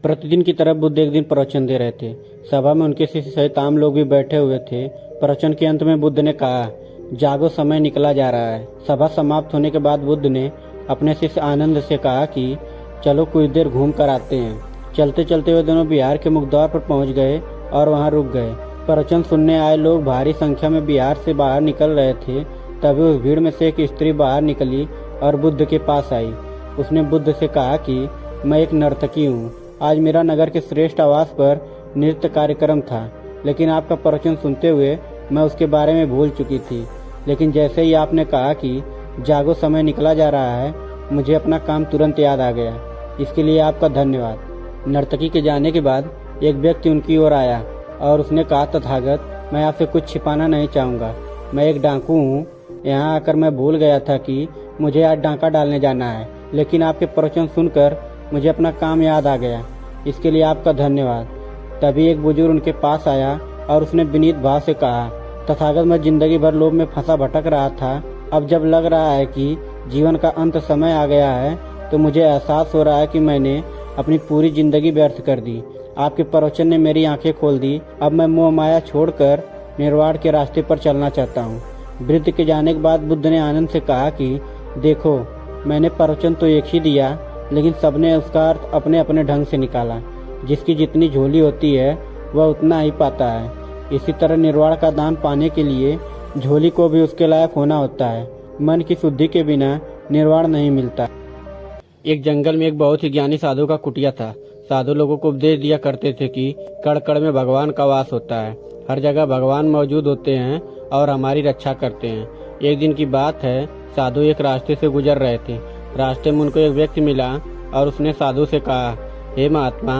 प्रतिदिन की तरह बुद्ध एक दिन प्रवचन दे रहे थे। सभा में उनके शिष्य सहित आम लोग भी बैठे हुए थे। प्रवचन के अंत में बुद्ध ने कहा, जागो, समय निकला जा रहा है। सभा समाप्त होने के बाद बुद्ध ने अपने शिष्य आनंद से कहा कि चलो कुछ देर घूम कर आते हैं। चलते चलते वे दोनों बिहार के मुख्य पर पहुंच गए और वहां रुक गए। प्रवचन सुनने आए लोग भारी संख्या में बिहार से बाहर निकल रहे थे। तभी उस भीड़ में से एक स्त्री बाहर निकली और बुद्ध के पास आई। उसने बुद्ध से कहा कि मैं एक नर्तकी हूँ। आज मेरा नगर के श्रेष्ठ आवास पर नृत्य कार्यक्रम था, लेकिन आपका प्रवचन सुनते हुए मैं उसके बारे में भूल चुकी थी। लेकिन जैसे ही आपने कहा कि जागो, समय निकला जा रहा है, मुझे अपना काम तुरंत याद आ गया। इसके लिए आपका धन्यवाद। नर्तकी के जाने के बाद एक व्यक्ति उनकी ओर आया और उसने कहा, तथागत, मैं आपसे कुछ छिपाना नहीं चाहूँगा। मैं एक डाकू हूँ। यहाँ आकर मैं भूल गया था कि मुझे आज डाका डालने जाना है, लेकिन आपके प्रवचन सुनकर मुझे अपना काम याद आ गया। इसके लिए आपका धन्यवाद। तभी एक बुजुर्ग उनके पास आया और उसने विनीत भाव से कहा, तथागत, मैं जिंदगी भर लोभ में फंसा भटक रहा था। अब जब लग रहा है कि जीवन का अंत समय आ गया है, तो मुझे एहसास हो रहा है कि मैंने अपनी पूरी जिंदगी व्यर्थ कर दी। आपके प्रवचन ने मेरी आंखें खोल दी। अब मैं मोह माया छोड़कर निर्वाण के रास्ते पर चलना चाहता हूँ। वृद्ध के जाने के बाद बुद्ध ने आनंद से कहा कि देखो, मैंने प्रवचन तो एक ही दिया, लेकिन सबने उसका अर्थ अपने अपने ढंग से निकाला। जिसकी जितनी झोली होती है वह उतना ही पाता है। इसी तरह निर्वाण का दान पाने के लिए झोली को भी उसके लायक होना होता है। मन की शुद्धि के बिना निर्वाण नहीं मिलता। एक जंगल में एक बहुत ही ज्ञानी साधु का कुटिया था। साधु लोगों को उपदेश दिया करते थे कि कण कण में भगवान का वास होता है। हर जगह भगवान मौजूद होते हैं और हमारी रक्षा करते हैं। एक दिन की बात है, साधु एक रास्ते से गुजर रहे थे। रास्ते में उनको एक व्यक्ति मिला और उसने साधु से कहा, हे महात्मा,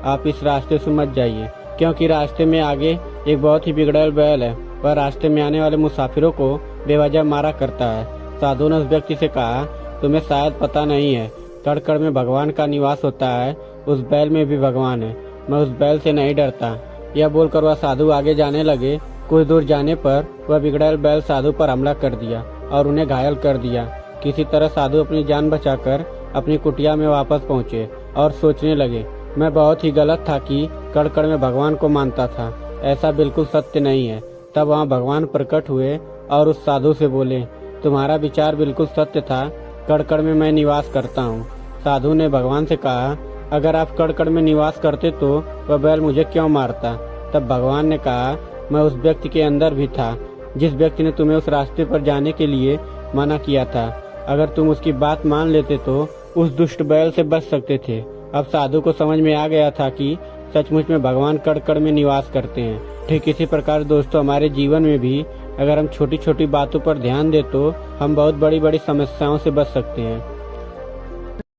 आप इस रास्ते से मत जाइए, क्योंकि रास्ते में आगे एक बहुत ही बिगड़ैल बैल है। वह रास्ते में आने वाले मुसाफिरों को बेवजह मारा करता है। साधु ने उस व्यक्ति से कहा, तुम्हें शायद पता नहीं है, कण कण में भगवान का निवास होता है। उस बैल में भी भगवान है। मैं उस बैल से नहीं डरता। यह बोलकर वह साधु आगे जाने लगे। कुछ दूर जाने पर वह बिगड़ैल बैल साधु पर हमला कर दिया और उन्हें घायल कर दिया। किसी तरह साधु अपनी जान बचाकर अपनी कुटिया में वापस पहुंचे और सोचने लगे, मैं बहुत ही गलत था कि कण कण में भगवान को मानता था। ऐसा बिल्कुल सत्य नहीं है। तब वहाँ भगवान प्रकट हुए और उस साधु से बोले, तुम्हारा विचार बिल्कुल सत्य था। कण कण में मैं निवास करता हूँ। साधु ने भगवान से कहा, अगर आप कण कण में निवास करते तो वह बैल मुझे क्यों मारता? तब भगवान ने कहा, मैं उस व्यक्ति के अंदर भी था जिस व्यक्ति ने तुम्हें उस रास्ते पर जाने के लिए मना किया था। अगर तुम उसकी बात मान लेते तो उस दुष्ट बैल से बच सकते थे। अब साधु को समझ में आ गया था कि सचमुच में भगवान कण कण में निवास करते हैं। ठीक इसी प्रकार दोस्तों, हमारे जीवन में भी अगर हम छोटी छोटी बातों पर ध्यान दें तो हम बहुत बड़ी बड़ी समस्याओं से बच सकते हैं।